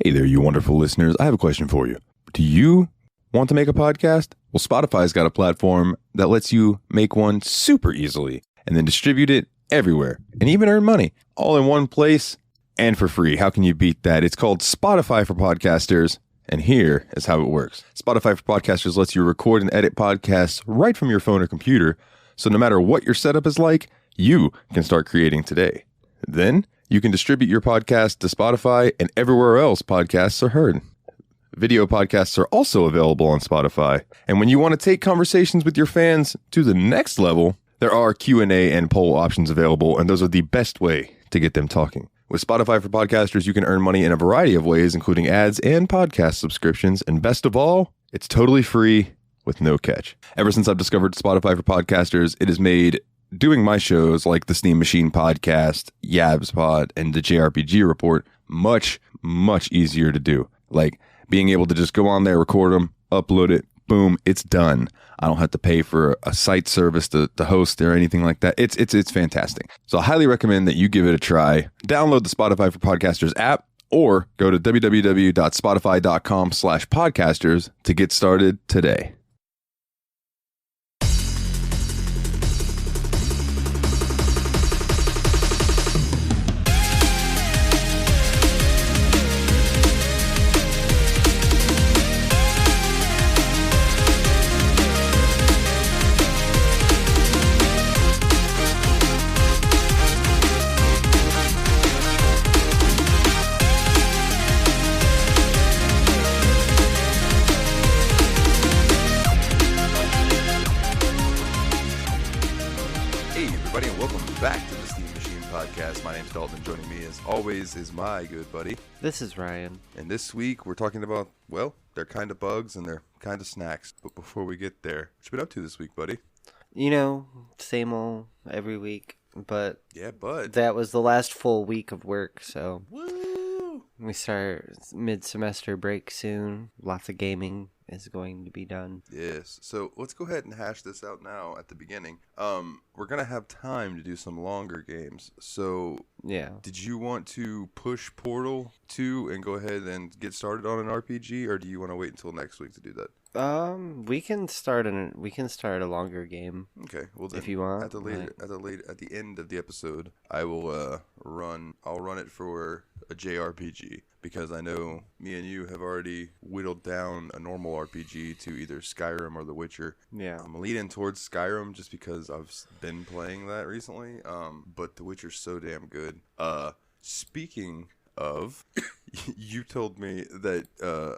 Hey there, you wonderful listeners. I have a question for you. Do you want to make a podcast? Well, Spotify's got a platform that lets you make one super easily and then distribute it everywhere and even earn money all in one place and for free. How can you beat that? It's called Spotify for Podcasters. And here is how it works. Spotify for Podcasters lets you record and edit podcasts right from your phone or computer. So no matter what your setup is like, you can start creating today. Then you can distribute your podcast to Spotify and everywhere else podcasts are heard. Video podcasts are also available on Spotify. And when you want to take conversations with your fans to the next level, there are Q&A and poll options available, and those are the best way to get them talking. With Spotify for Podcasters, you can earn money in a variety of ways, including ads and podcast subscriptions. And best of all, it's totally free with no catch. Ever since I've discovered Spotify for Podcasters, it has made doing my shows like the Steam Machine Podcast, Yabs Pod, and the JRPG Report much, much easier to do. Like being able to just go on there, record them, upload it, boom, it's done. I don't have to pay for a site service to host or anything like that. It's fantastic. So I highly recommend that you give it a try. Download the Spotify for Podcasters app or go to www.spotify.com/podcasters to get started today. My name's Dalton, and joining me as always is my good buddy. This is Ryan. And this week we're talking about, well, they're kind of bugs and they're kind of snacks. But before we get there, what you been up to this week, buddy? You know, same old every week, but but that was the last full week of work, so woo! We start mid-semester break soon. Lots of gaming is going to be done. Yes. So let's go ahead and hash this out now at the beginning. We're going to have time to do some longer games. So yeah. Did you want to push Portal 2 and go ahead and get started on an RPG, or do you want to wait until next week to do that? We can start a longer game. Okay, well then, if you want. At the end of the episode, I will I'll run it for a JRPG, because I know me and you have already whittled down a normal RPG to either Skyrim or The Witcher. Yeah. I'm leaning towards Skyrim just because I've been playing that recently. But The Witcher's so damn good. Speaking of, you told me that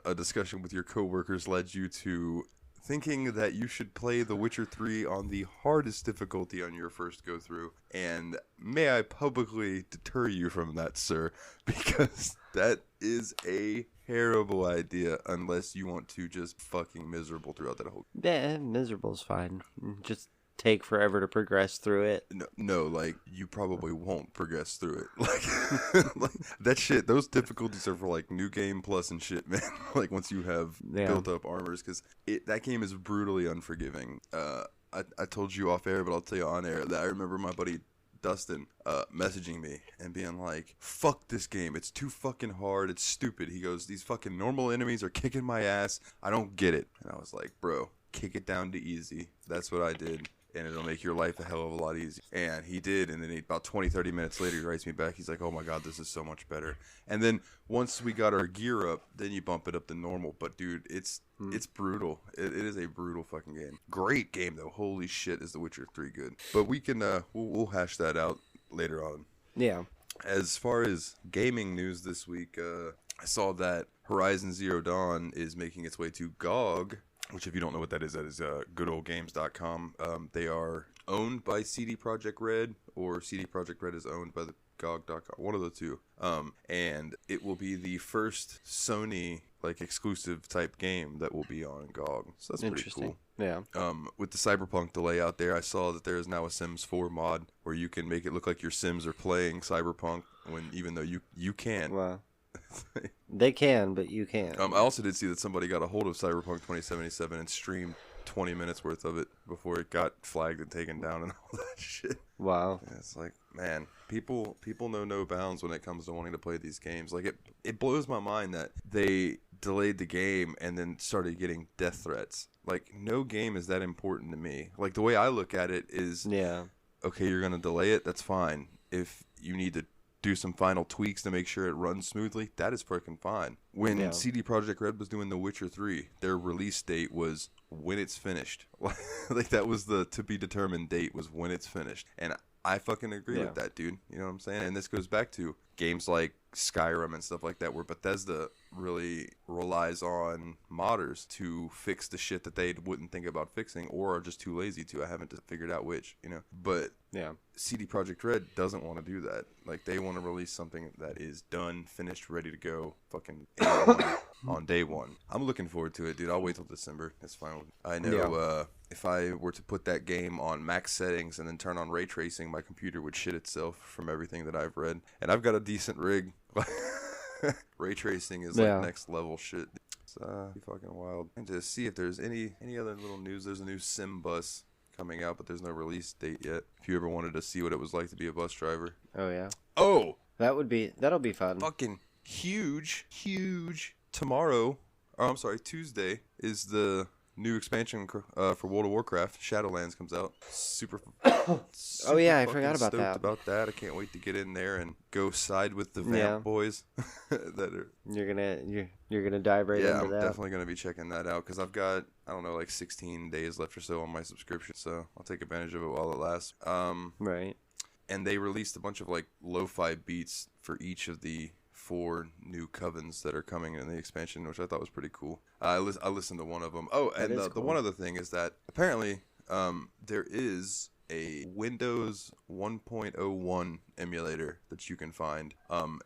a discussion with your coworkers led you to thinking that you should play The Witcher 3 on the hardest difficulty on your first go-through. And may I publicly deter you from that, sir, because that is a terrible idea unless you want to just fucking miserable throughout that whole... Yeah, miserable's fine. Just take forever to progress through it. No, like, you probably won't progress through it. Like, like that shit, those difficulties are for, like, New Game Plus and shit, man. Like, once you have built up armors, because that game is brutally unforgiving. I told you off air, but I'll tell you on air, that I remember my buddy Dustin messaging me and being like, fuck this game, it's too fucking hard, it's stupid. He goes, these fucking normal enemies are kicking my ass, I don't get it. And I was like, bro, kick it down to easy. That's what I did, and it'll make your life a hell of a lot easier. And he did, and then about 20-30 minutes later, he writes me back. He's like, oh my god, this is so much better. And then once we got our gear up, then you bump it up to normal. But dude, it's brutal. It is a brutal fucking game. Great game though. Holy shit, is The Witcher 3 good. But we can we'll hash that out later on. Yeah. As far as gaming news this week, I saw that Horizon Zero Dawn is making its way to GOG, which, if you don't know what that is goodoldgames.com. They are owned by CD Projekt Red, or CD Projekt Red is owned by the GOG.com, one of the two. And it will be the first Sony exclusive type game that will be on GOG. So that's pretty cool. Yeah. With the Cyberpunk delay out there, I saw that there is now a Sims 4 mod where you can make it look like your Sims are playing Cyberpunk, even though you can't. Wow. They can, but you can't. I also did see that somebody got a hold of Cyberpunk 2077 and streamed 20 minutes worth of it before it got flagged and taken down and all that shit. Wow. Yeah, it's like, man, people know no bounds when it comes to wanting to play these games. Like, it blows my mind that they delayed the game and then started getting death threats. Like, no game is that important to me. Like, the way I look at it is, Yeah. okay, you're going to delay it, that's fine. If you need to do some final tweaks to make sure it runs smoothly, that is freaking fine. When CD Projekt Red was doing The Witcher 3, their release date was when it's finished. Like, that was the to be determined date, was when it's finished. And I fucking agree with that, dude. You know what I'm saying? And this goes back to games like Skyrim and stuff like that, where Bethesda really relies on modders to fix the shit that they wouldn't think about fixing, or are just too lazy to. I haven't figured out which, you know. But CD Projekt Red doesn't want to do that. Like, they want to release something that is done, finished, ready to go, fucking on day one. I'm looking forward to it, dude. I'll wait till December. It's fine. I know if I were to put that game on max settings and then turn on ray tracing, my computer would shit itself from everything that I've read. And I've got a decent rig. Ray tracing is like next level shit. It's fucking wild. And to see if there's any other little news. There's a new sim bus coming out, but there's no release date yet. If you ever wanted to see what it was like to be a bus driver. Oh yeah. Oh, that'll be fun. Fucking huge tomorrow. Oh, I'm sorry, Tuesday is the new expansion for World of Warcraft. Shadowlands comes out. Super oh yeah, I forgot about that. I can't wait to get in there and go side with the Vamp boys. You're gonna dive right into that. Yeah, I'm definitely gonna be checking that out because I've got, I don't know, like 16 days left or so on my subscription, so I'll take advantage of it while it lasts. Right. And they released a bunch of like lo-fi beats for each of the 4 new covens that are coming in the expansion, which I thought was pretty cool. I listened to one of them. Oh, and the one other thing is that apparently there is a Windows 1.01 emulator that you can find.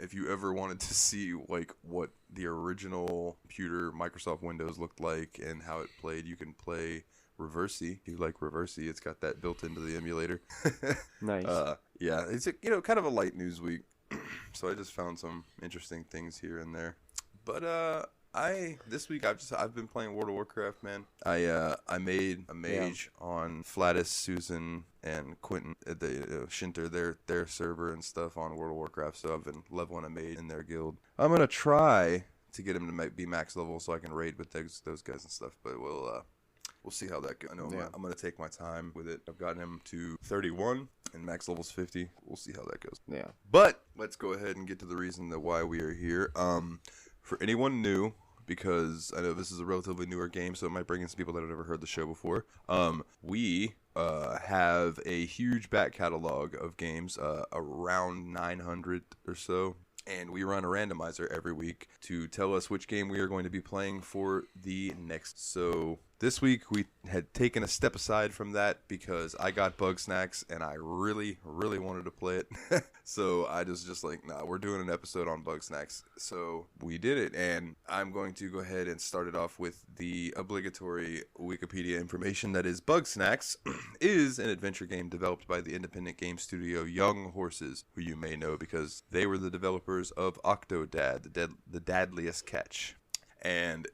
If you ever wanted to see like what the original computer Microsoft Windows looked like and how it played, you can play Reversey. If you like Reversey, it's got that built into the emulator. Nice. Yeah, it's kind of a light news week. So I just found some interesting things here and there. But this week I've been playing World of Warcraft, man. I made a mage on Flatus, Susan, and Quentin at the Shinter, their server and stuff on World of Warcraft. So I've been leveling a mage in their guild. I'm gonna try to get him to be max level so I can raid with those guys and stuff. But we'll see how that goes. I know I'm going to take my time with it. I've gotten him to 31 and max level's 50. We'll see how that goes. Yeah. But let's go ahead and get to the reason that why we are here. For anyone new, because I know this is a relatively newer game, so it might bring in some people that have never heard the show before. We have a huge back catalog of games, around 900 or so. And we run a randomizer every week to tell us which game we are going to be playing for the next. So this week we had taken a step aside from that because I got Bugsnax and I really, really wanted to play it. So I just like, nah, we're doing an episode on Bugsnax. So we did it, and I'm going to go ahead and start it off with the obligatory Wikipedia information that is Bugsnax is an adventure game developed by the independent game studio Young Horses, who you may know because they were the developers of Octodad, the Dadliest Catch. And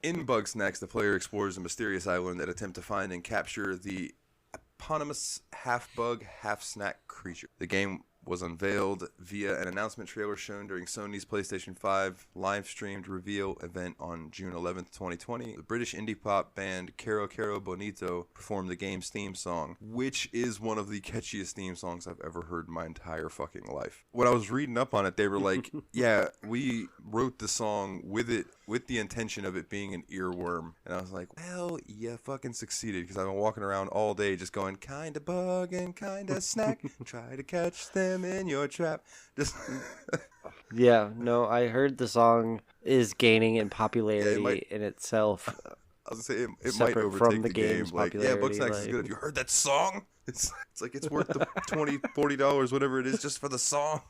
in Bugsnax, the player explores a mysterious island and attempt to find and capture the eponymous half-bug, half-snack creature. The game was unveiled via an announcement trailer shown during Sony's PlayStation 5 live-streamed reveal event on June 11th, 2020. The British indie pop band Caro Caro Bonito performed the game's theme song, which is one of the catchiest theme songs I've ever heard in my entire fucking life. When I was reading up on it, they were like, yeah, we wrote the song with the intention of it being an earworm. And I was like, well, you fucking succeeded, because I've been walking around all day just going, kinda bug and kinda snack, try to catch them in your trap. Just Yeah, no, I heard the song is gaining in popularity in itself. I was gonna say it might overtake from the game. game's Like, yeah, popularity, Bugsnax is good. Have you heard that song? It's like it's worth the $20-$40, whatever it is, just for the song.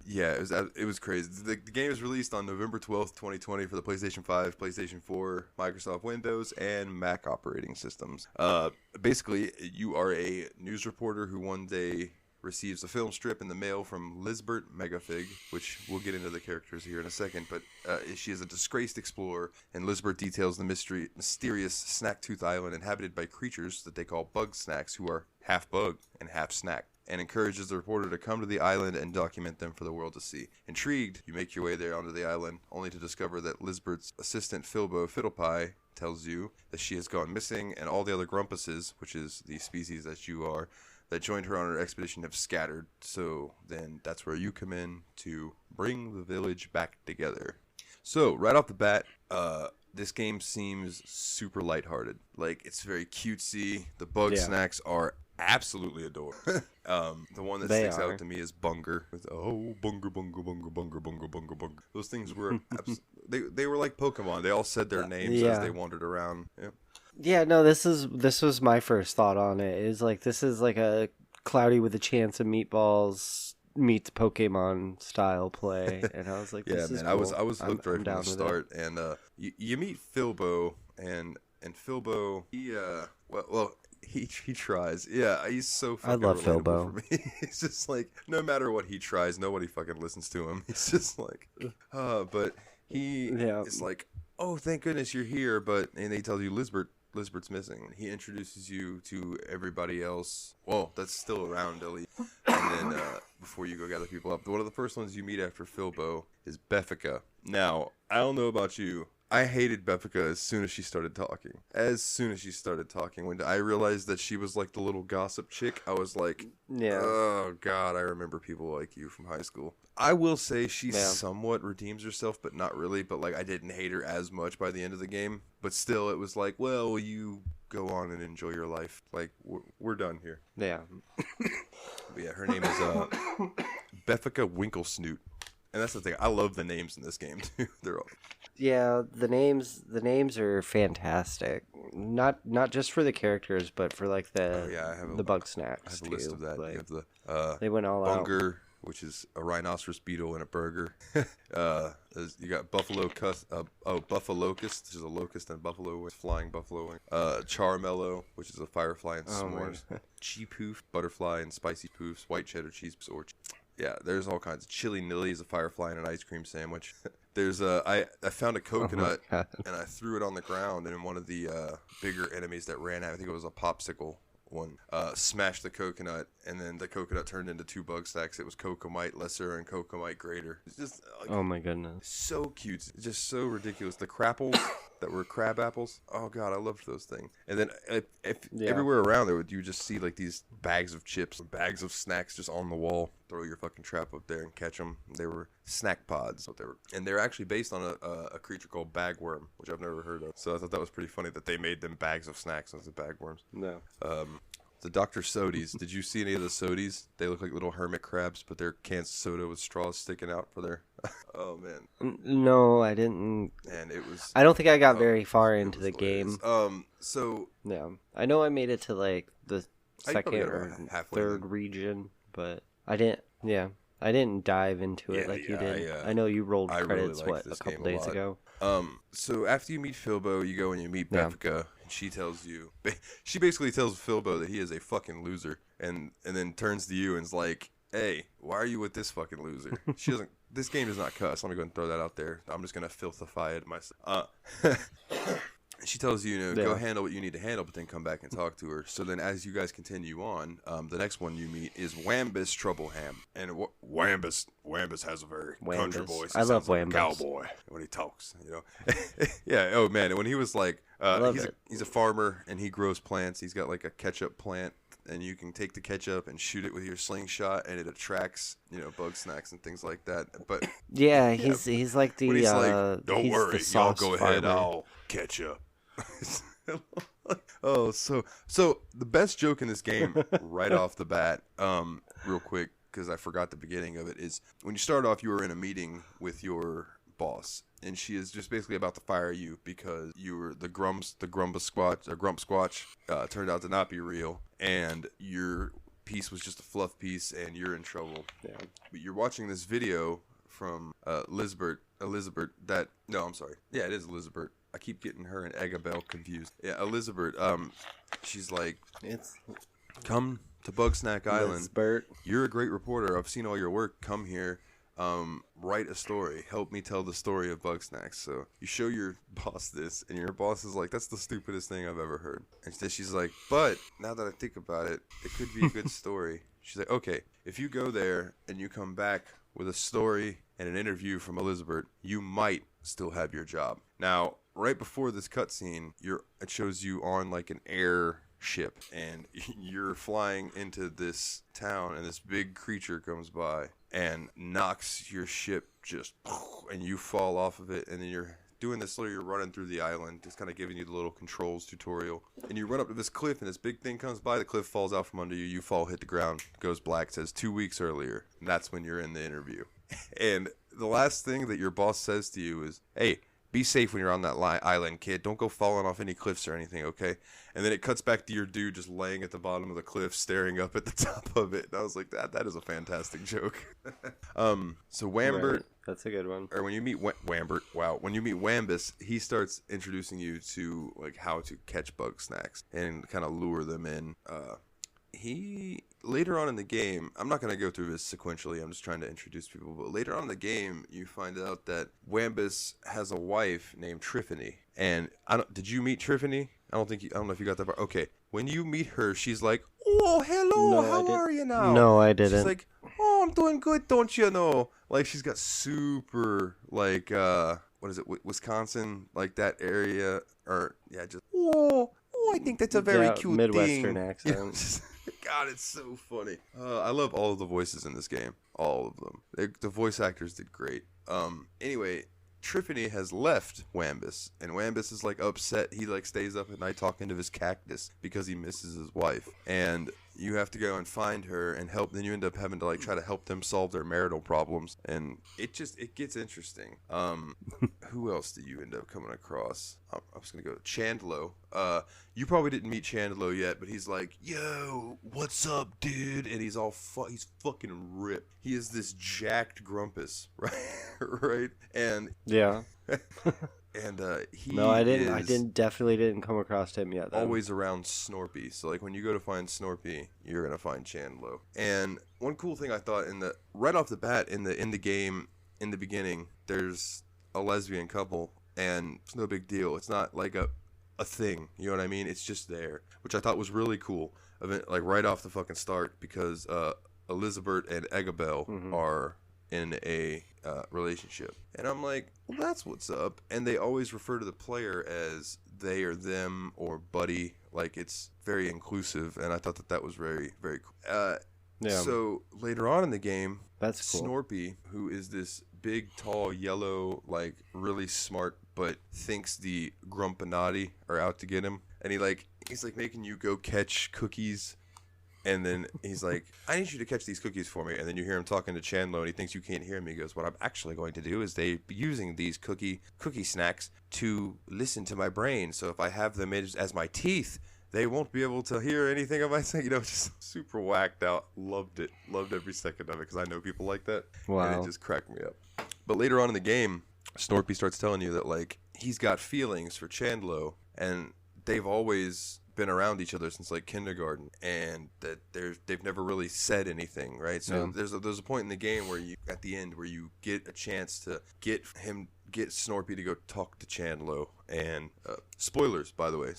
Yeah, it was crazy. The game was released on November 12th, 2020 for the PlayStation 5, PlayStation 4, Microsoft Windows, and Mac operating systems. Basically, you are a news reporter who one day receives a film strip in the mail from Lisbert Megafig, which we'll get into the characters here in a second, but she is a disgraced explorer, and Lisbert details the mysterious Snacktooth Island inhabited by creatures that they call Bugsnax, who are half bug and half snack, and encourages the reporter to come to the island and document them for the world to see. Intrigued, you make your way there onto the island, only to discover that Lisbert's assistant Filbo Fiddlepie tells you that she has gone missing, and all the other grumpuses, which is the species that you are, that joined her on her expedition have scattered. So then that's where you come in to bring the village back together. So right off the bat, this game seems super lighthearted. Like, it's very cutesy. The Bugsnax are absolutely adorable. The one that sticks out to me is Bunger. Bunger, Bunger, Bunger, Bunger, Bunger, Bunger, Bunger. Those things were they were like Pokemon. They all said their names as they wandered around. Yeah. Yeah, no, this was my first thought on it. Is like, this is like a Cloudy with a Chance of Meatballs meets Pokemon style play, and I was like, this is cool. I was hooked right from the start, and you meet Filbo, and Filbo, he tries. Yeah, he's so fucking I love relatable Filbo. for me. He's just like, no matter what he tries, nobody fucking listens to him. He's just like, but he is like, oh, thank goodness you're here, and he tells you Lisbert's missing. He introduces you to everybody else. Well, that's still around, Ellie. And then before you go gather people up, one of the first ones you meet after Filbo is Beffica. Now, I don't know about you. I hated Beffica as soon as she started talking. When I realized that she was like the little gossip chick, I was like, oh, God, I remember people like you from high school. I will say she somewhat redeems herself, but not really. But like, I didn't hate her as much by the end of the game. But still, it was like, well, you go on and enjoy your life. Like, we're done here. Yeah. But yeah, her name is Beffica Winklesnoot. And that's the thing. I love the names in this game too. They're all... Yeah, the names are fantastic. Not just for the characters, but for like the Bugsnax. I have a list of that. Like, you have the they went all Bunger, which is a rhinoceros beetle and a burger. You got Buffalocust, which is a locust and buffalo wing, flying buffalo wing. Charmello, which is a firefly and s'mores. Cheepoof, butterfly and spicy poofs. White cheddar cheese or. Yeah, there's all kinds. Chili Nilly is a firefly and an ice cream sandwich. There's I found a coconut and I threw it on the ground, and one of the bigger enemies that ran out, I think it was a popsicle one, smashed the coconut, and then the coconut turned into two Bugsnax. It was Cocomite Lesser and Cocomite Greater. It's just oh my goodness, so cute. It's just so ridiculous. The crapples that were crab apples. Oh God, I loved those things. And then everywhere around there, you just see like these bags of chips, bags of snacks just on the wall. Throw your fucking trap up there and catch them. They were snack pods. And they're actually based on a creature called bagworm, which I've never heard of. So I thought that was pretty funny that they made them bags of snacks as the bagworms. No. The Dr. Sodies. Did you see any of the Sodies? They look like little hermit crabs, but they're cans of soda with straws sticking out for their... Oh, man. No, I didn't. And it was... I don't think I got very far into the game. So... Yeah. I know I made it to, like, the second or third region, but I didn't dive into it like you did. I know you rolled credits, really a couple days ago? So after you meet Filbo, you go and you meet Beffica, and she basically tells Filbo that he is a fucking loser, and then turns to you and is like, hey, why are you with this fucking loser? She doesn't. This game does not cuss. Let me go and throw that out there. I'm just gonna filthify it myself. She tells you, go handle what you need to handle, but then come back and talk to her. So then as you guys continue on, the next one you meet is Wambus Troubleham. And Wambus has a very country voice. I love Wambus. Like a cowboy when he talks, you know. Yeah, oh man, when he was like, he's a farmer and he grows plants. He's got like a ketchup plant. And you can take the ketchup and shoot it with your slingshot, and it attracts, Bugsnax and things like that. But he's like the. He's like, don't worry, y'all go ahead. Farmer. I'll catch you. Oh, so the best joke in this game, right off the bat, real quick, because I forgot the beginning of it, is when you start off, you were in a meeting with your boss, and she is just basically about to fire you because you were the Grump Squatch turned out to not be real, and your piece was just a fluff piece, and you're in trouble. Yeah. But you're watching this video from Elizabeth. Yeah, it is Elizabeth. I keep getting her and Agabel confused. Yeah, Elizabeth. She's like, come to Bugsnax Island. Bert. You're a great reporter. I've seen all your work. Come here. Write a story. Help me tell the story of Bugsnax. So you show your boss this, and your boss is like, that's the stupidest thing I've ever heard. And then she's like, but now that I think about it, it could be a good story. She's like, okay, if you go there and you come back with a story and an interview from Elizabeth, you might still have your job. Now, right before this cutscene, it shows you on like an airship, and you're flying into this town, and this big creature comes by and knocks your ship and you fall off of it, and then you're doing this you're running through the island, just kind of giving you the little controls tutorial, and you run up to this cliff, and this big thing comes by, the cliff falls out from under you, you fall, hit the ground, goes black, says 2 weeks earlier, and that's when you're in the interview. And the last thing that your boss says to you is, hey, be safe when you're on that island, kid. Don't go falling off any cliffs or anything, okay? And then it cuts back to your dude just laying at the bottom of the cliff, staring up at the top of it. And I was like, that is a fantastic joke. So Wambert, right. That's a good one. Or when you meet Wambert, when you meet Wambus, he starts introducing you to like how to catch Bugsnax and kind of lure them in. He later on in the game, I'm not going to go through this sequentially, I'm just trying to introduce people, but later on in the game you find out that Wambus has a wife named Triffany. And did you meet Triffany? I don't know if you got that part. Okay, when you meet her, she's like, oh, hello, how are you now? No, I didn't. She's like, oh, I'm doing good, don't you know? Like, she's got super, like, what is it, Wisconsin, like that area, or, yeah, just, I think that's a very cute Midwestern thing. accent. God, it's so funny. I love all of the voices in this game. All of them. The voice actors did great. Anyway, Triffany has left Wambus, and Wambus is like upset. He like stays up at night talking to his cactus because he misses his wife. And you have to go and find her and help. Then you end up having to like try to help them solve their marital problems, and it gets interesting. Who else do you end up coming across? I'm just gonna go to Chandlo. You probably didn't meet Chandlo yet, but he's like, yo, what's up, dude? And he's all he's fucking ripped. He is this jacked grumpus, right? Right? And yeah. And he definitely didn't come across him yet. Then. Always around Snorpy. So like when you go to find Snorpy, you're gonna find Chandlo. And one cool thing I thought right off the bat in the game in the beginning, there's a lesbian couple, and it's no big deal. It's not like a thing. You know what I mean? It's just there, which I thought was really cool. Like right off the fucking start, because Elizabeth and Egabel are in a relationship, and I'm like, well, that's what's up. And they always refer to the player as they or them or buddy, like it's very inclusive, and I thought that was very, very cool. Yeah. So later on in the game, that's cool. Snorpy, who is this big, tall, yellow, like really smart, but thinks the Grumpinati are out to get him, and he's like making you go catch cookies. And then he's like, I need you to catch these cookies for me. And then you hear him talking to Chandlo, and he thinks you can't hear him. He goes, what I'm actually going to do is they using these cookie snacks to listen to my brain. So if I have them as my teeth, they won't be able to hear anything of my saying. You know, just super whacked out. Loved it. Loved every second of it because I know people like that. Wow. And it just cracked me up. But later on in the game, Snorpy starts telling you that, like, he's got feelings for Chandlo, and they've always been around each other since like kindergarten, and that they've never really said anything, right? So there's a point in the game where at the end where you get a chance to get Snorpy to go talk to Chandlo, and spoilers, by the way,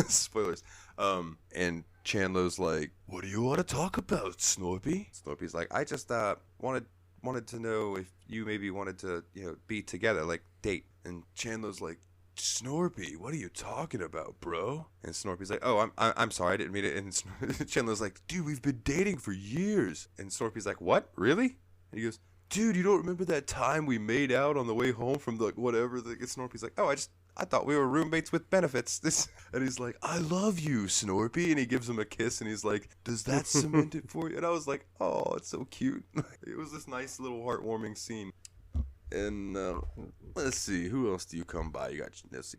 spoilers. And Chandlo's like, what do you want to talk about, Snorpy? Snorpy's like, I just wanted to know if you maybe wanted to, be together, like date. And Chandlo's like, Snorpy, what are you talking about, bro? And Snorpy's like, oh, I'm sorry, I didn't mean it. And Chandler's like, dude, we've been dating for years. And Snorpy's like, what, really? And he goes, dude, you don't remember that time we made out on the way home from the whatever? Snorpy's like, oh, I thought we were roommates with benefits. And he's like, I love you, Snorpy. And he gives him a kiss, and he's like, does that cement it for you? And I was like, oh, it's so cute. It was this nice little heartwarming scene. And let's see, who else do you come by? You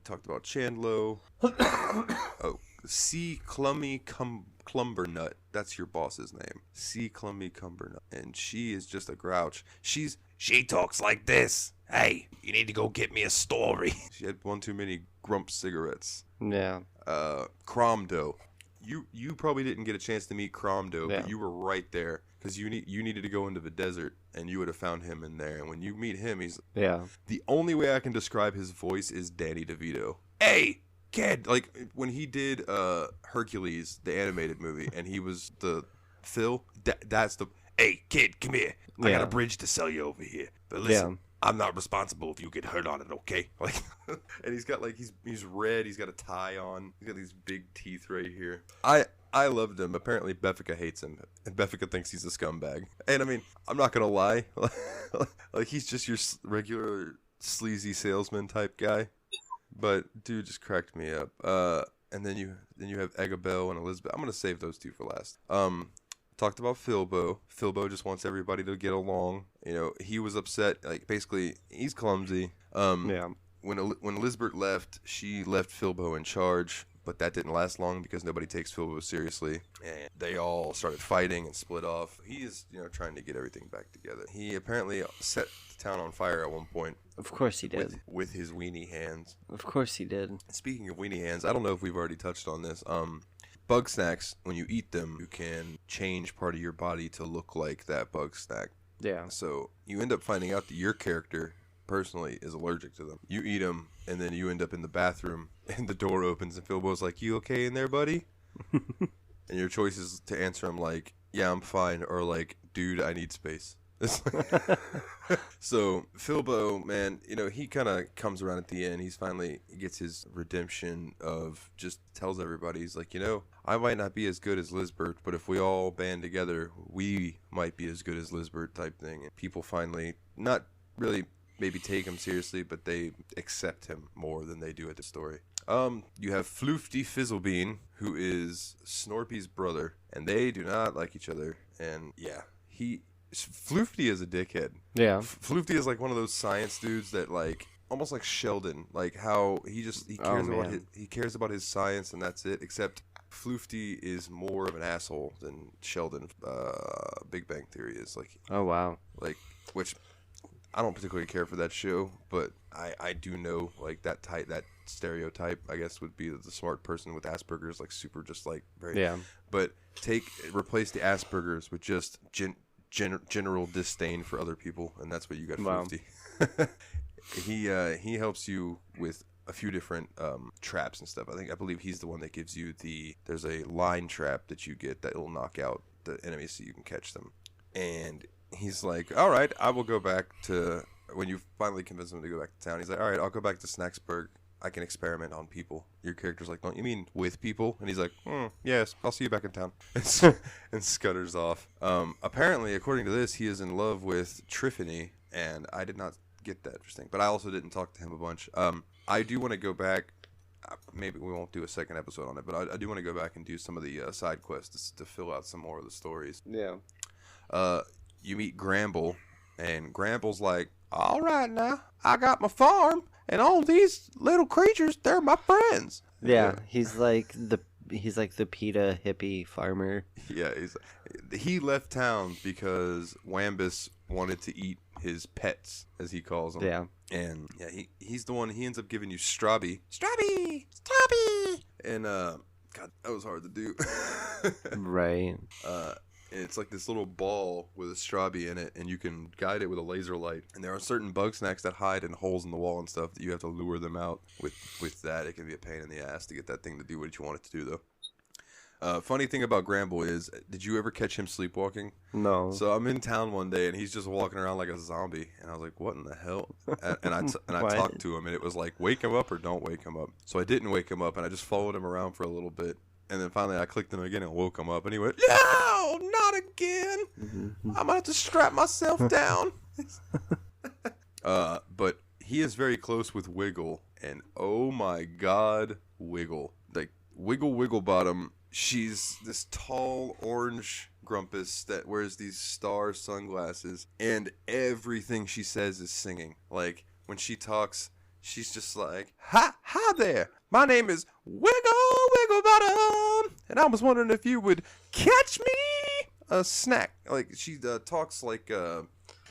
talked about Chandlo. Oh, C. Clummy Clumbernut. That's your boss's name. C. Clummy Clumbernut. And she is just a grouch. She talks like this. Hey, you need to go get me a story. She had one too many Grump cigarettes. Yeah. Cromdo. you probably didn't get a chance to meet Cromdo, but you were right there because you needed to go into the desert, and you would have found him in there. And when you meet him, he's the only way I can describe his voice is Danny DeVito. Hey, kid! Like when he did Hercules, the animated movie, and he was the Phil. That's the hey kid, come here. I got a bridge to sell you over here, but listen. I'm not responsible if you get hurt on it, okay? Like, and he's got like he's red. He's got a tie on. He's got these big teeth right here. I loved him. Apparently, Beffica hates him, and Beffica thinks he's a scumbag. And I mean, I'm not gonna lie, like he's just your regular sleazy salesman type guy. But dude just cracked me up. And then you have Agabel and Elizabeth. I'm gonna save those two for last. Talked about Philbo. Philbo just wants everybody to get along. You know, he was upset. Like, basically, he's clumsy. When Elizabeth left, she left Philbo in charge, but that didn't last long because nobody takes Philbo seriously, and they all started fighting and split off. He is, trying to get everything back together. He apparently set the town on fire at one point. Of course he did. With his weenie hands. Of course he did. Speaking of weenie hands, I don't know if we've already touched on this. Bugsnax, when you eat them, you can change part of your body to look like that Bugsnax. Yeah. So you end up finding out that your character, personally, is allergic to them. You eat them, and then you end up in the bathroom, and the door opens, and Philbo's like, "You okay in there, buddy?" And your choice is to answer him like, "Yeah, I'm fine," or like, "Dude, I need space." So Philbo, man, he kind of comes around at the end. He's finally gets his redemption of just tells everybody, he's like, I might not be as good as Lisbert, but if we all band together, we might be as good as Lisbert type thing. And people finally not really maybe take him seriously, but they accept him more than they do at the story. You have Floofty Fizzlebean, who is Snorpy's brother, and they do not like each other. And yeah, Floofty is a dickhead. Yeah. Floofty is like one of those science dudes that like almost like Sheldon, like how he cares about his science and that's it. Except Floofty is more of an asshole than Sheldon. Big Bang Theory is like. Oh wow. Like which I don't particularly care for that show, but I do know like that stereotype I guess would be the smart person with Asperger's, like super just like very. Yeah. But replace the Asperger's with just general disdain for other people, and that's what you got. Wow. He helps you with a few different traps and stuff. I believe he's the one that gives you there's a line trap that you get that will knock out the enemies so you can catch them. And he's like, all right, I will go back to, when you finally convince him to go back to town, he's like, all right, I'll go back to Snacksburg. I can experiment on people. Your character's like, don't you mean with people? And he's like, yes, I'll see you back in town. And scutters off. Apparently, according to this, he is in love with Triffany, and I did not get that interesting. But I also didn't talk to him a bunch. I do want to go back. Maybe we won't do a second episode on it, but I do want to go back and do some of the side quests to fill out some more of the stories. Yeah. You meet Gramble, and Gramble's like, all right now, I got my farm. And all these little creatures, they're my friends. Yeah, he's like the PETA hippie farmer. Yeah, he left town because Wambus wanted to eat his pets, as he calls them. Yeah. And yeah, he's the one, he ends up giving you Strobby. And God, that was hard to do. Right. It's like this little ball with a Strobby in it, and you can guide it with a laser light. And there are certain Bugsnax that hide in holes in the wall and stuff that you have to lure them out with that. It can be a pain in the ass to get that thing to do what you want it to do, though. Funny thing about Gramble is, did you ever catch him sleepwalking? No. So I'm in town one day, and he's just walking around like a zombie. And I was like, what in the hell? And I talked to him, and it was like, wake him up or don't wake him up. So I didn't wake him up, and I just followed him around for a little bit. And then finally I clicked him again and woke him up. And he went, no, not again. I'm going to have to strap myself down. But he is very close with Wiggle. And oh my God, Wiggle. Like, Wiggle Bottom. She's this tall orange grumpus that wears these star sunglasses. And everything she says is singing. Like, when she talks, she's just like, hi there. My name is Wiggle Bottom, and I was wondering if you would catch me a snack. Like she talks like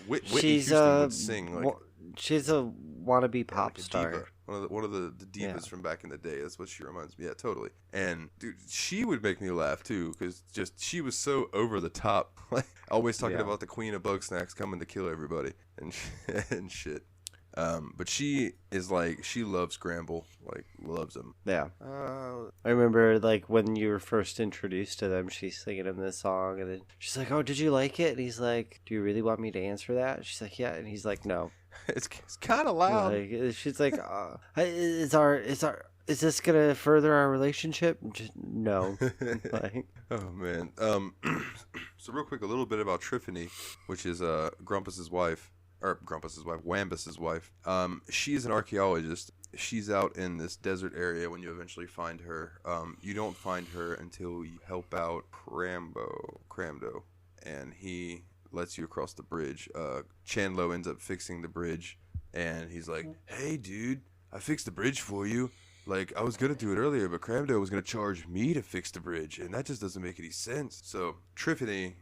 Whitney Houston would sing. Like, she's a wannabe pop like star. One of the divas from back in the day. That's what she reminds me. Yeah, totally. And dude, she would make me laugh too, because just she was so over the top, like always talking about the queen of Bugsnax coming to kill everybody and and shit. But she is like, she loves Gramble, like loves him. Yeah. I remember like when you were first introduced to them, she's singing him this song, and then she's like, "Oh, did you like it?" And he's like, "Do you really want me to answer that?" She's like, "Yeah," and he's like, "No." It's kind of loud. Like, she's like, "Is this gonna further our relationship?" Just, no. Like, oh man. So real quick, a little bit about Triffany, which is Wambus's wife. She's an archaeologist. She's out in this desert area when you eventually find her. You don't find her until you help out Cramdo, and he lets you across the bridge. Chandlo ends up fixing the bridge, and he's like, "Hey, dude, I fixed the bridge for you. Like, I was going to do it earlier, but Cramdo was going to charge me to fix the bridge, and that just doesn't make any sense." So Triffany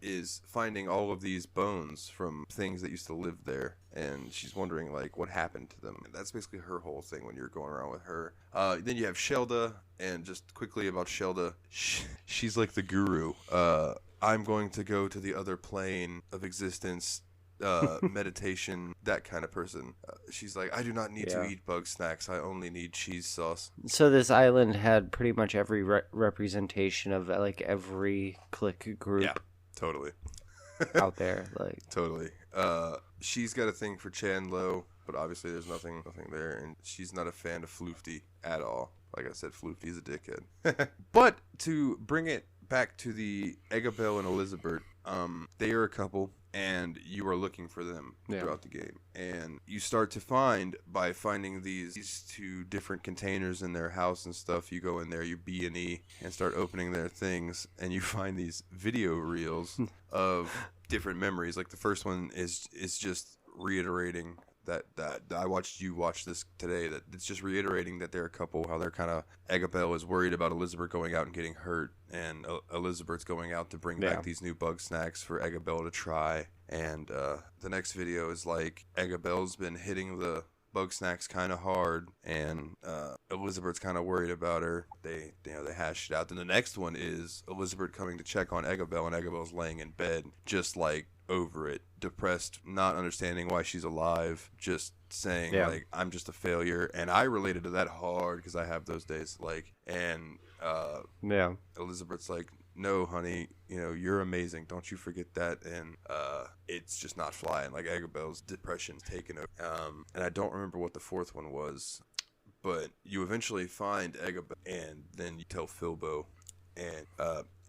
is finding all of these bones from things that used to live there, and she's wondering like what happened to them. And that's basically her whole thing when you're going around with her. Then you have Shelda, and just quickly about Shelda, she's like the guru. I'm going to go to the other plane of existence, meditation, that kind of person. She's like, I do not need to eat Bugsnax. I only need cheese sauce. So this island had pretty much every representation of like every clique group. Yeah. Totally. Out there, like totally. She's got a thing for Chandlo, but obviously there's nothing there, and she's not a fan of Floofty at all. Like I said, Floofty's a dickhead. But to bring it back to the Eggabell and Elizabeth, they are a couple, and you are looking for them throughout the game. And you start to find, by finding these two different containers in their house and stuff, you go in there, you B&E, and start opening their things, and you find these video reels of different memories. Like the first one is just reiterating that I watched you watch this today, that it's just reiterating that they're a couple, how they're kind of, Eggabell is worried about Elizabeth going out and getting hurt, and Elizabeth's going out to bring back these new Bugsnax for Eggabell to try. And the next video is like, Eggabell's been hitting the Bugsnax kind of hard, and Elizabeth's kind of worried about her. They hash it out. Then the next one is Elizabeth coming to check on Eggabell, and Eggabell's laying in bed, just like over it, depressed, not understanding why she's alive, just saying like, I'm just a failure. And I related to that hard because I have those days. Like, and Elizabeth's like, no, honey, you're amazing. Don't you forget that. And it's just not flying. Like, Eggabell's depression's taken over. And I don't remember what the fourth one was, but you eventually find Eggabell, and then you tell Filbo. And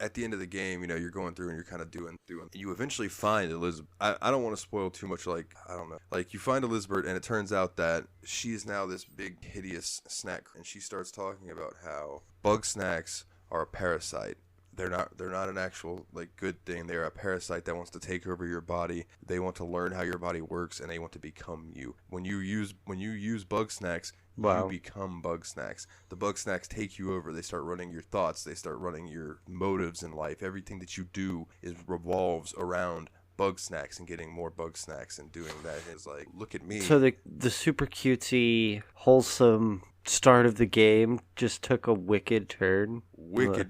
at the end of the game, you're going through and you're kind of doing. And you eventually find Elizabeth. I don't want to spoil too much. Like, I don't know. Like, you find Elizabeth, and it turns out that she is now this big, hideous snack. And she starts talking about how Bugsnax are a parasite. They're not an actual like good thing. They're a parasite that wants to take over your body. They want to learn how your body works, and they want to become you. When you use Bugsnax, you become Bugsnax. The Bugsnax take you over. They start running your thoughts. They start running your motives in life. Everything that you do revolves around Bugsnax and getting more Bugsnax, and doing that is like, look at me. So the super cutesy, wholesome start of the game just took a wicked turn.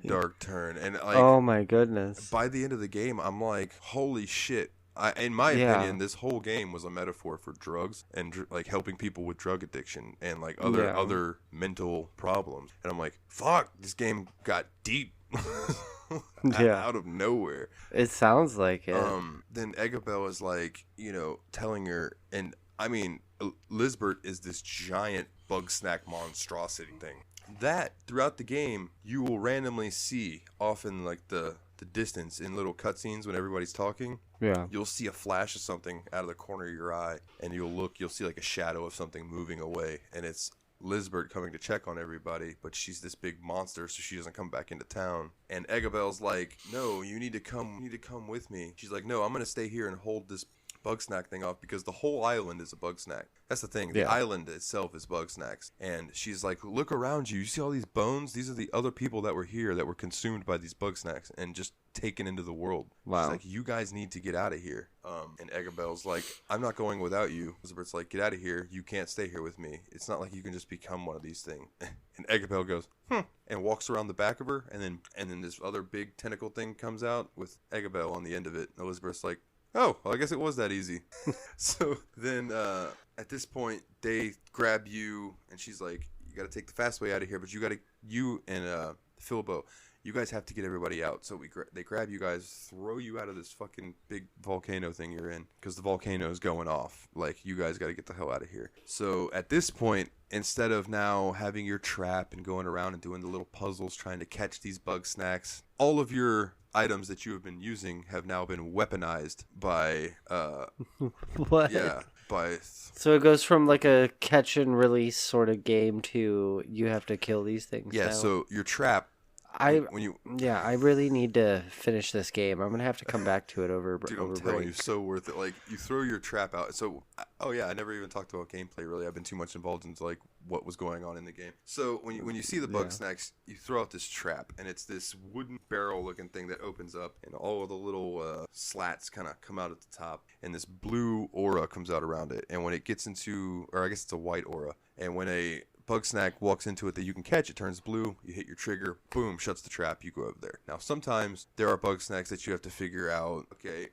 Dark turn. And like, oh my goodness. By the end of the game, I'm like, holy shit. In my opinion, this whole game was a metaphor for drugs and like helping people with drug addiction and like other mental problems. And I'm like, fuck, this game got deep. Out of nowhere. It sounds like it. Then Eggabell is like, telling her, and I mean, Lisbeth is this giant Bugsnax monstrosity thing that throughout the game you will randomly see, often like the distance in little cutscenes when everybody's talking. You'll see a flash of something out of the corner of your eye, and you'll see like a shadow of something moving away, and it's Lisbeth coming to check on everybody, but she's this big monster, so she doesn't come back into town. And Eggabell's like, no, you need to come with me. She's like, no, I'm gonna stay here and hold this Bugsnax thing off because the whole island is a Bugsnax. That's the thing. The island itself is Bugsnax. And she's like, look around you. You see all these bones? These are the other people that were here that were consumed by these Bugsnax and just taken into the world. Wow. She's like, you guys need to get out of here. And Eggabell's like, I'm not going without you. Elizabeth's like, get out of here. You can't stay here with me. It's not like you can just become one of these things. And Eggabell goes, and walks around the back of her. And then this other big tentacle thing comes out with Eggabell on the end of it. And Elizabeth's like, oh, well, I guess it was that easy. So then at this point, they grab you, and she's like, you got to take the fast way out of here, but you and Philbo, you guys have to get everybody out. So they grab you guys, throw you out of this fucking big volcano thing you're in, because the volcano is going off. Like, you guys got to get the hell out of here. So at this point, instead of now having your trap and going around and doing the little puzzles trying to catch these Bugsnax, all of your items that you have been using have now been weaponized by what? Yeah, by so it goes from like a catch and release sort of game to you have to kill these things. Yeah, now. So your trap I really need to finish this game. I'm gonna have to come back to it over Dude, over I'm telling break. you, so worth it. Like, you throw your trap out. So, I never even talked about gameplay. Really, I've been too much involved into like what was going on in the game. So when you see the Bugsnax, you throw out this trap, and it's this wooden barrel-looking thing that opens up, and all of the little slats kind of come out at the top, and this blue aura comes out around it. And when it gets into, or I guess it's a white aura, and when a Bugsnax walks into it that you can catch, it turns blue, you hit your trigger, boom, shuts the trap, you go over there. Now, sometimes there are Bugsnax that you have to figure out, okay,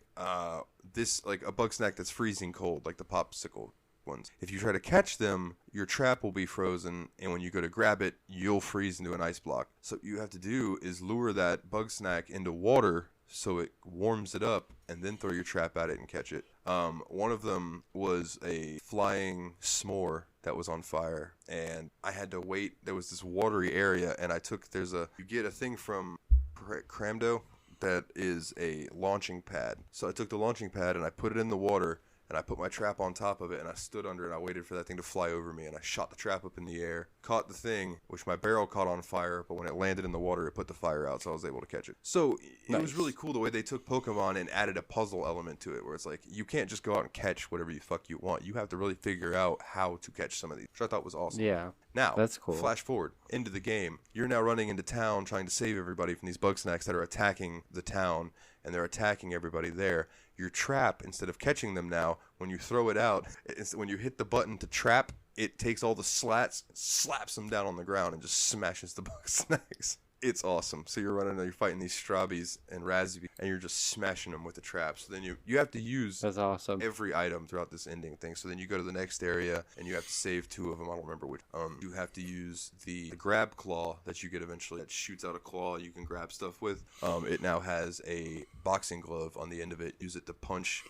this, like a Bugsnax that's freezing cold, like the popsicle ones. If you try to catch them, your trap will be frozen, and when you go to grab it, you'll freeze into an ice block. So what you have to do is lure that Bugsnax into water so it warms it up, and then throw your trap at it and catch it. One of them was a flying s'more that was on fire, and I had to wait. There was this watery area, and you get a thing from Cramdo that is a launching pad. So I took the launching pad and I put it in the water, and I put my trap on top of it, and I stood under it, and I waited for that thing to fly over me, and I shot the trap up in the air, caught the thing, which my barrel caught on fire, but when it landed in the water, it put the fire out, so I was able to catch it. So it was really cool the way they took Pokemon and added a puzzle element to it, where it's like, you can't just go out and catch whatever you fuck you want. You have to really figure out how to catch some of these, which I thought was awesome. Yeah. Now, that's cool. Flash forward into the game. You're now running into town trying to save everybody from these Bugsnax that are attacking the town, and they're attacking everybody there. Your trap, instead of catching them now, when you throw it out, when you hit the button to trap, it takes all the slats, slaps them down on the ground, and just smashes the Bugsnax. It's awesome. So you're fighting these Strabbies and Raspberries, and you're just smashing them with the trap. So then you have to use That's awesome. every item throughout this ending thing. So then you go to the next area, and you have to save two of them. I don't remember which. You have to use the grab claw that you get eventually that shoots out a claw you can grab stuff with. It now has a boxing glove on the end of it. Use it to punch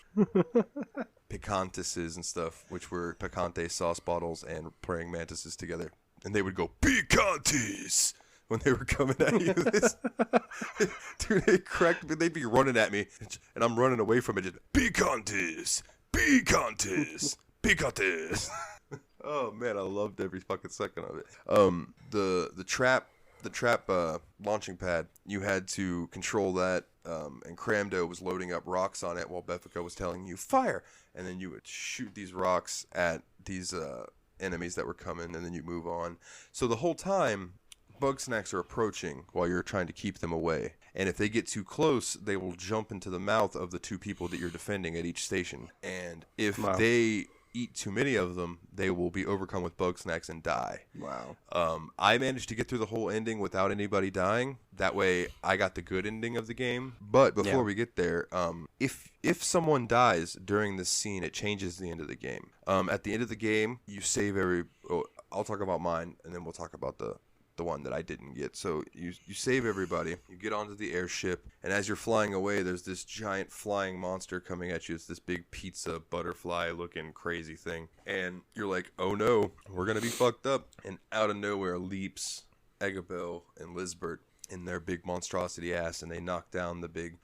picantises and stuff, which were picante sauce bottles and praying mantises together. And they would go, picantes! When they were coming at you. Dude, they'd be running at me, and I'm running away from it. Just, picantes! Picantes! Picantes! Oh, man, I loved every fucking second of it. The trap launching pad, you had to control that, and Cramdo was loading up rocks on it while Beffica was telling you, fire! And then you would shoot these rocks at these enemies that were coming, and then you move on. So the whole time, Bugsnax are approaching while you're trying to keep them away. And if they get too close, they will jump into the mouth of the two people that you're defending at each station. And if they eat too many of them, they will be overcome with Bugsnax and die. Wow. I managed to get through the whole ending without anybody dying. That way, I got the good ending of the game. But before we get there, if someone dies during this scene, it changes the end of the game. At the end of the game, you save I'll talk about mine, and then we'll talk about the one that I didn't get. So you save everybody, you get onto the airship, and as you're flying away, there's this giant flying monster coming at you. It's this big pizza butterfly looking crazy thing, and you're like, oh no, we're gonna be fucked up. And out of nowhere leaps Eggabell and Lizbert in their big monstrosity ass, and they knock down the big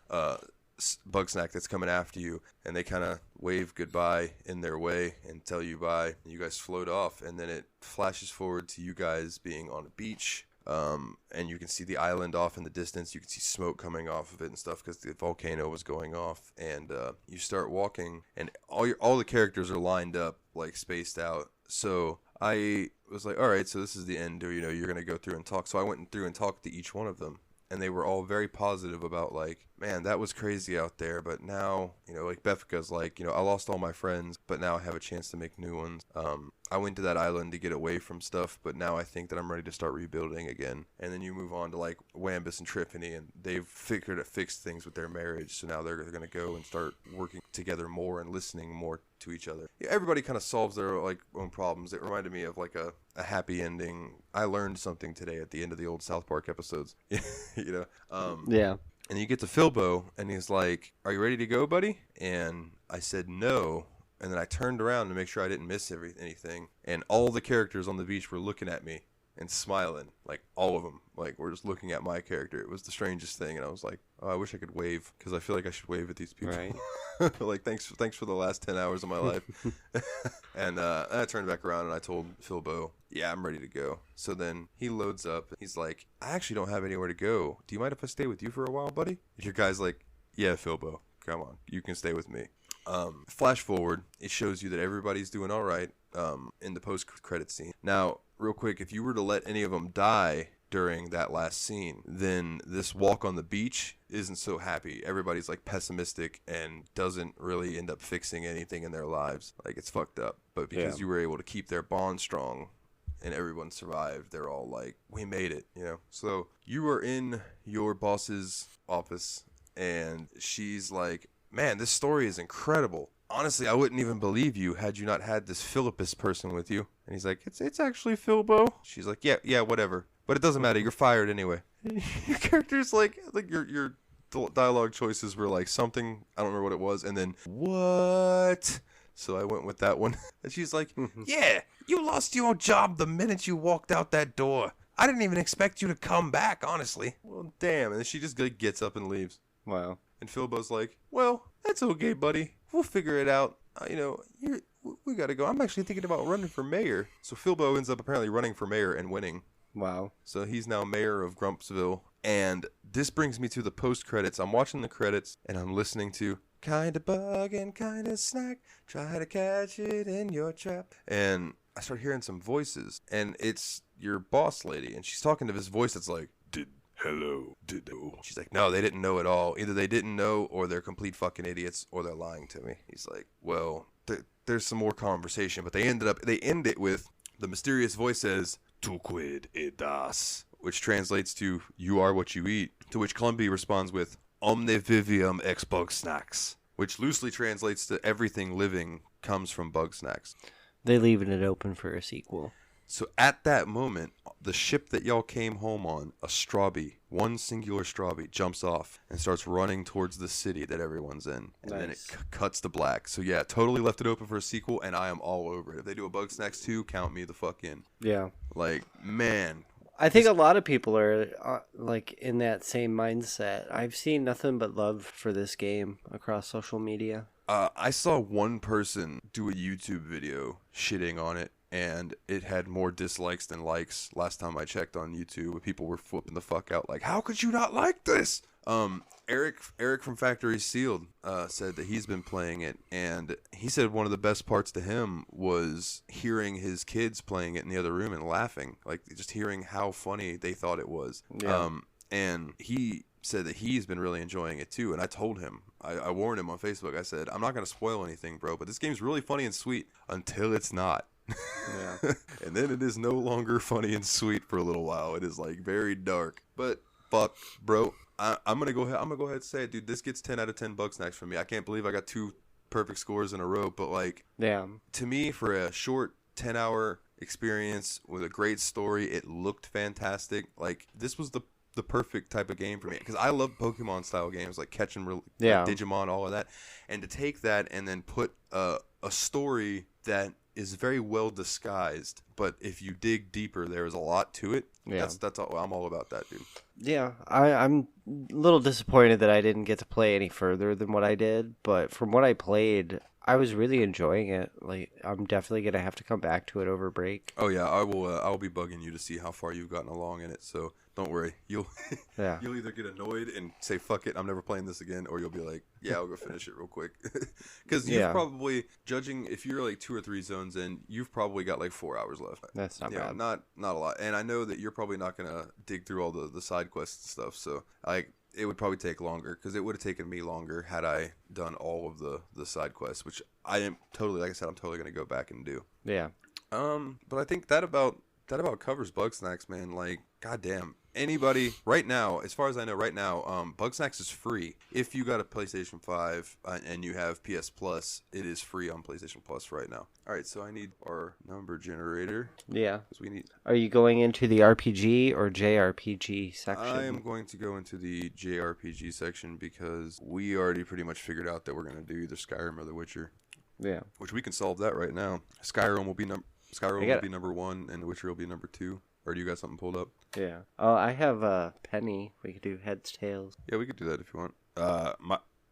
Bugsnax that's coming after you, and they kind of wave goodbye in their way and tell you bye. You guys float off, and then it flashes forward to you guys being on a beach. And you can see the island off in the distance. You can see smoke coming off of it and stuff because the volcano was going off. And you start walking, and all the characters are lined up, like spaced out. So I was like, all right, so this is the end, or you're gonna go through and talk. So I went through and talked to each one of them. And they were all very positive about, like, man, that was crazy out there. But now, like Befka's like, I lost all my friends, but now I have a chance to make new ones. I went to that island to get away from stuff, but now I think that I'm ready to start rebuilding again. And then you move on to, like, Wambus and Triffany, and they've fixed things with their marriage. So now they're going to go and start working together more and listening more to each other. Yeah, everybody kind of solves their, like, own problems. It reminded me of, like, a happy ending. I learned something today at the end of the old South Park episodes. Yeah. And you get to Philbo, and he's like, "Are you ready to go, buddy?" And I said no. And then I turned around to make sure I didn't miss anything. And all the characters on the beach were looking at me and smiling. Like, all of them. Like, were just looking at my character. It was the strangest thing. And I was like, oh, I wish I could wave, because I feel like I should wave at these people. Right. Like, thanks for the last 10 hours of my life. And I turned back around and I told Philbo, yeah, I'm ready to go. So then he loads up. He's like, I actually don't have anywhere to go. Do you mind if I stay with you for a while, buddy? And your guy's like, yeah, Philbo, come on. You can stay with me. Flash forward, it shows you that everybody's doing all right in the post-credit scene. Now, real quick, if you were to let any of them die during that last scene, then this walk on the beach isn't so happy. Everybody's like pessimistic and doesn't really end up fixing anything in their lives. Like, it's fucked up. But because you were able to keep their bond strong and everyone survived, they're all like, we made it, So you are in your boss's office, and she's like, man, this story is incredible. Honestly, I wouldn't even believe you had you not had this Philippus person with you. And he's like, it's actually Philbo. She's like, yeah, whatever. But it doesn't matter. You're fired anyway. Your character's like your dialogue choices were like something, I don't remember what it was, and then what? So I went with that one. And she's like, yeah, you lost your job the minute you walked out that door. I didn't even expect you to come back, honestly. Well, damn. And then she just gets up and leaves. Wow. And Philbo's like, well, that's okay, buddy. We'll figure it out. We got to go. I'm actually thinking about running for mayor. So Philbo ends up apparently running for mayor and winning. Wow. So he's now mayor of Grumpsville. And this brings me to the post-credits. I'm watching the credits, and I'm listening to Kinda Bug and Kinda Snack. Try to catch it in your trap. And I start hearing some voices. And it's your boss lady. And she's talking to this voice that's like, hello. She's like, no, they didn't know at all. Either they didn't know, or they're complete fucking idiots, or they're lying to me. He's like, well, there's some more conversation, but they end it with the mysterious voice says, tu quid edas, which translates to you are what you eat. To which Clumpy responds with omne vivium ex Bugsnax, which loosely translates to everything living comes from Bugsnax. They leaving it open for a sequel. So at that moment, the ship that y'all came home on, a Strawbee, one singular Strawbee, jumps off and starts running towards the city that everyone's in. And then it cuts to black. So yeah, totally left it open for a sequel, and I am all over it. If they do a Bugsnax 2, count me the fuck in. Yeah. Like, man. I think a lot of people are like in that same mindset. I've seen nothing but love for this game across social media. I saw one person do a YouTube video shitting on it, and it had more dislikes than likes last time I checked on YouTube. People were flipping the fuck out like, how could you not like this? Eric from Factory Sealed said that he's been playing it, and he said one of the best parts to him was hearing his kids playing it in the other room and laughing, like just hearing how funny they thought it was. Yeah. And he said that he's been really enjoying it too, and I told him, I warned him on Facebook, I said, I'm not going to spoil anything, bro, but this game's really funny and sweet until it's not. Yeah. And then it is no longer funny and sweet for a little while. It is like very dark. But fuck, bro, I'm gonna go ahead and say it, dude. This gets 10 out of 10 Bugsnax from me. I can't believe I got 2 perfect scores in a row, but like, damn. To me, for a short 10-hour experience with a great story, it looked fantastic. Like, this was the perfect type of game for me, because I love Pokemon style games like catching like Digimon, all of that, and to take that and then put a story that is very well disguised, but if you dig deeper, there is a lot to it. Yeah. That's all. I'm all about that, dude. Yeah, I'm a little disappointed that I didn't get to play any further than what I did, but from what I played, I was really enjoying it. Like, I'm definitely gonna have to come back to it over break. Oh yeah, I will. I'll be bugging you to see how far you've gotten along in it. So don't worry. You'll you'll either get annoyed and say fuck it, I'm never playing this again, or you'll be like, yeah, I'll go finish it real quick. Because you've probably, judging if you're like 2 or 3 zones in, you've probably got like 4 hours left. That's not bad. Not a lot. And I know that you're probably not gonna dig through all the side quests and stuff. So it would probably take longer, because it would have taken me longer had I done all of the side quests, which I am totally, like I said, I'm totally gonna go back and do. Yeah. But I think that about covers Bugsnax, man. Like, goddamn. Anybody right now, as far as I know right now, Bugsnax is free. If you got a PlayStation 5 and you have PS Plus, it is free on PlayStation Plus right now. All right, so I need our number generator. Yeah. We need. Are you going into the RPG or JRPG section? I am going to go into the JRPG section, because we already pretty much figured out that we're going to do either Skyrim or The Witcher. Yeah. Which we can solve that right now. Skyrim will be number 1, and The Witcher will be number 2. Or do you got something pulled up? Yeah. Oh, I have Penny. We could do heads, tails. Yeah, we could do that if you want.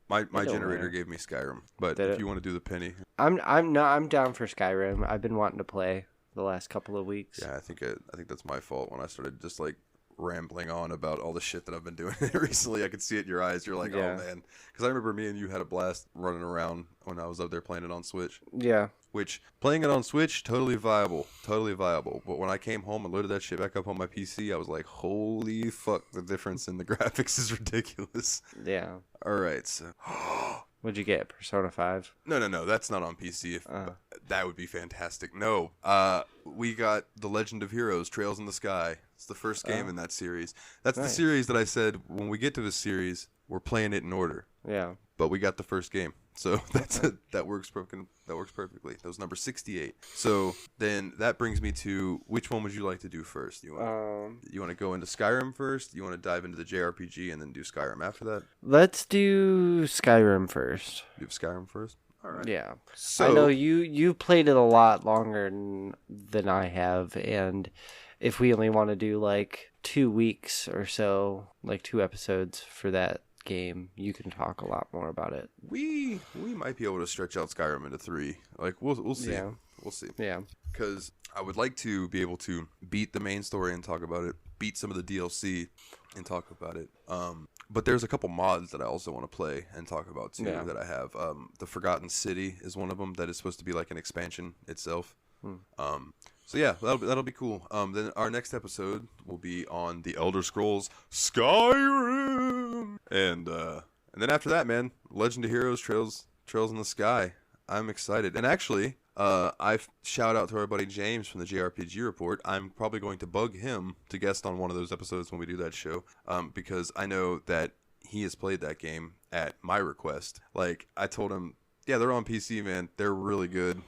My generator gave me Skyrim, but if you want to do the Penny, I'm down for Skyrim. I've been wanting to play the last couple of weeks. Yeah, I think that's my fault when I started just like rambling on about all the shit that I've been doing recently. I could see it in your eyes. You're like, oh man, because I remember me and you had a blast running around when I was up there playing it on Switch. Yeah. Which, playing it on Switch, totally viable. But when I came home and loaded that shit back up on my PC, I was like, holy fuck, the difference in the graphics is ridiculous. Yeah. All right, so. What'd you get, Persona 5? No, that's not on PC. That would be fantastic. No, we got The Legend of Heroes, Trails in the Sky. It's the first game in that series. That's the series that I said, when we get to this series, we're playing it in order. Yeah. But we got the first game. So that works perfectly. That was number 68. So then that brings me to, which one would you like to do first? You want to go into Skyrim first? You want to dive into the JRPG and then do Skyrim after that? Let's do Skyrim first. Do Skyrim first? All right. Yeah. So I know you played it a lot longer than I have, and if we only want to do like 2 weeks or so, like 2 episodes for that game, you can talk a lot more about it. We might be able to stretch out Skyrim into 3. Like we'll see. Yeah. We'll see. Yeah. Because I would like to be able to beat the main story and talk about it, beat some of the DLC and talk about it. But there's a couple mods that I also want to play and talk about too that I have. The Forgotten City is one of them that is supposed to be like an expansion itself. So yeah, that'll be cool. Then our next episode will be on the Elder Scrolls Skyrim, and then after that, man, Legend of Heroes, Trails in the Sky. I'm excited, and actually, I shout out to our buddy James from the JRPG Report. I'm probably going to bug him to guest on one of those episodes when we do that show, because I know that he has played that game at my request. Like I told him. Yeah, they're on PC, man. They're really good.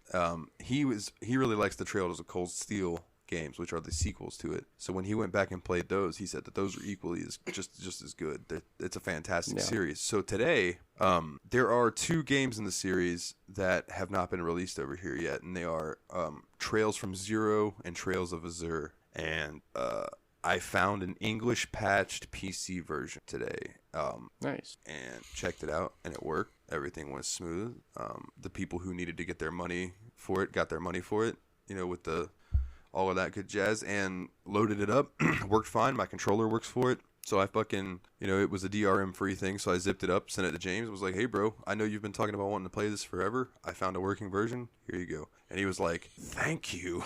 He really likes the Trails of Cold Steel games, which are the sequels to it. So when he went back and played those, he said that those are equally just as good. It's a fantastic series. So today, there are 2 games in the series that have not been released over here yet, and they are Trails from Zero and Trails of Azure. And I found an English patched PC version today. Nice. And checked it out, and it worked. Everything went smooth. The people who needed to get their money for it got their money for it, with all of that good jazz, and loaded it up. Worked fine. My controller works for it. So I fucking, it was a DRM free thing, so I zipped it up, sent it to James, was like, hey bro, I know you've been talking about wanting to play this forever. I found a working version. Here you go. And he was like, thank you.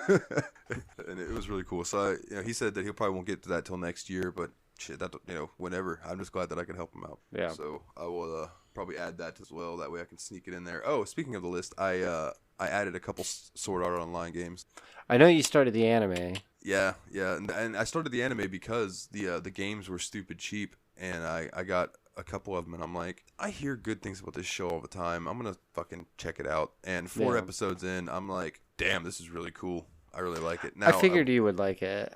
And it was really cool. So he said that he probably won't get to that till next year, but shit, that whenever. I'm just glad that I can help him out. Yeah. So I will probably add that as well. That way I can sneak it in there. Oh, speaking of the list, I added a couple Sword Art Online games. I know you started the anime. Yeah, and I started the anime because the games were stupid cheap, and I got a couple of them, and I'm like, I hear good things about this show all the time. I'm gonna fucking check it out. And 4 episodes in, I'm like, damn, this is really cool. I really like it. Now, I figured you would like it.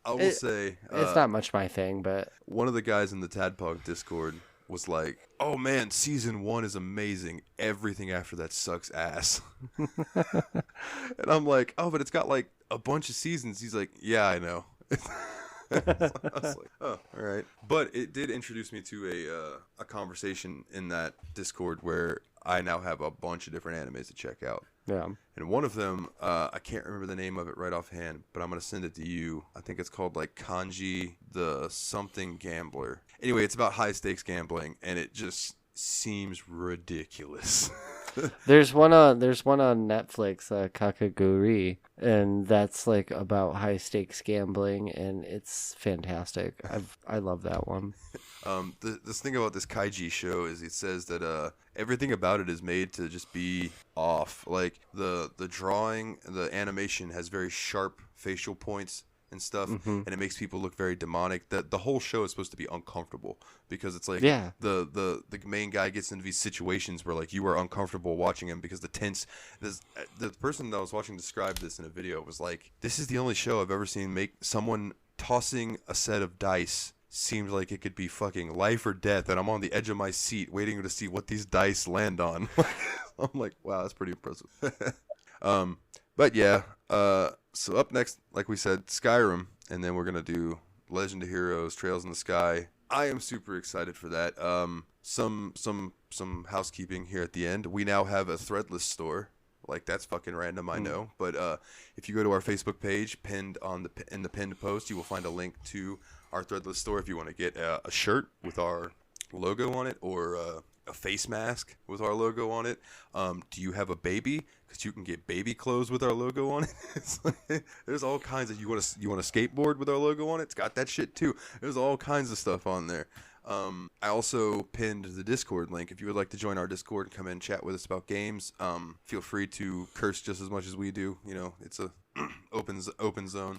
I will say it's not much my thing, but one of the guys in the Tadpog Discord was like, oh man, season 1 is amazing. Everything after that sucks ass. And I'm like, oh, but it's got like a bunch of seasons. He's like, yeah, I know. I was like, oh, all right. But it did introduce me to a conversation in that Discord where I now have a bunch of different animes to check out. Yeah. And one of them, I can't remember the name of it right offhand, but I'm going to send it to you. I think it's called like Kanji the something gambler. Anyway, it's about high stakes gambling, and it just seems ridiculous. There's one on Netflix, Kakaguri, and that's like about high stakes gambling, and it's fantastic. I love that one. This thing about this Kaiji show is it says that everything about it is made to just be off. Like the drawing, the animation has very sharp facial points and stuff, and it makes people look very demonic. The whole show is supposed to be uncomfortable because it's like the main guy gets into these situations where like you are uncomfortable watching him because the person that I was watching describe this in a video was like, this is the only show I've ever seen make someone tossing a set of dice seems like it could be fucking life or death, and I'm on the edge of my seat waiting to see what these dice land on. I'm like, wow, that's pretty impressive. But yeah, so up next, like we said, Skyrim, and then we're gonna do Legend of Heroes, Trails in the Sky. I am super excited for that. Some housekeeping here at the end. We now have a threadless store. Like, that's fucking random, I know. But if you go to our Facebook page, pinned in the pinned post, you will find a link to our threadless store if you want to get a shirt with our logo on it, or a face mask with our logo on it. Do you have a baby? Because you can get baby clothes with our logo on it. It's like, there's all kinds of, you want to skateboard with our logo on it? It's got that shit too. There's all kinds of stuff on there. I also pinned the Discord link. If you would like to join our Discord and come in and chat with us about games, feel free to curse just as much as we do. You know, it's a open zone.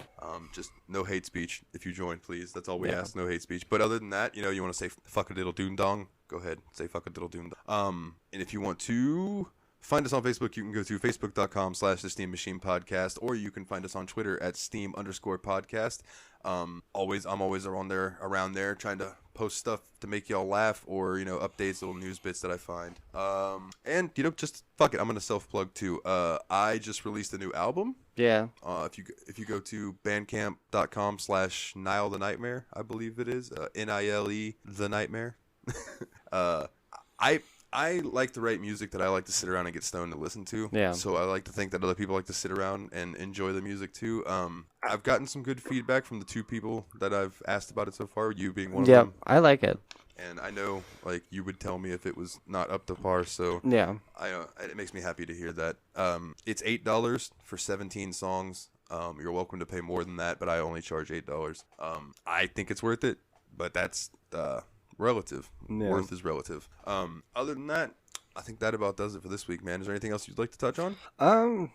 Just no hate speech if you join, please. That's all we ask, no hate speech. But other than that, you know, you want to say fuck a diddle doon dong, go ahead, say fuck a diddle doon dong. And if you want to find us on Facebook, you can go to facebook.com/The Steam Machine Podcast, or you can find us on Twitter at Steam_podcast. I'm always around there trying to post stuff to make y'all laugh, or, you know, updates, little news bits that I find. And, you know, just fuck it, I'm gonna self-plug too. I just released a new album. Yeah. If you go to bandcamp.com/Nile the Nightmare, I believe it is, Nile the Nightmare. I like to write music that I like to sit around and get stoned to listen to. Yeah. So I like to think that other people like to sit around and enjoy the music too. I've gotten some good feedback from the two people that I've asked about it so far, you being one of them. Yeah, I like it. And I know, like, you would tell me if it was not up to par, so yeah, it makes me happy to hear that. It's $8 for 17 songs. You're welcome to pay more than that, but I only charge $8. I think it's worth it, but that's relative. Yeah. Worth is relative. Other than that, I think that about does it for this week, man. Is there anything else you'd like to touch on?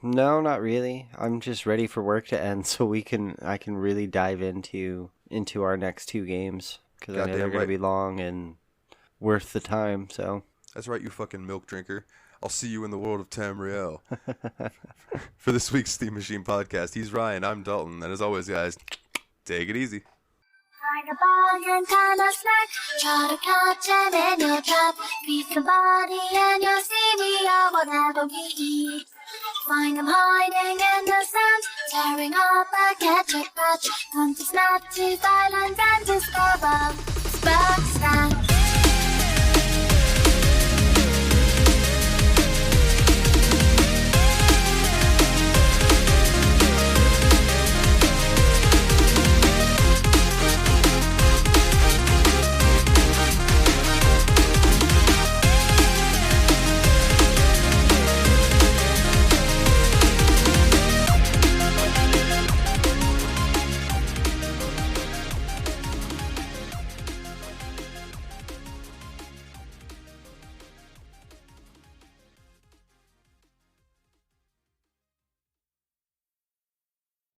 No, not really. I'm just ready for work to end so I can really dive into our next two games, because I know they're going to be long and worth the time. So that's right, you fucking milk drinker. I'll see you in the world of Tamriel. For this week's Steam Machine Podcast, he's Ryan, I'm Dalton, and as always, guys, take it easy. Find a bargain kind of snack, try to catch it in your trap. Feed your body and your cereal, whatever we eat. Find them hiding in the sand, tearing up a ketchup patch. Come to snap to silence and discover Bugsnax.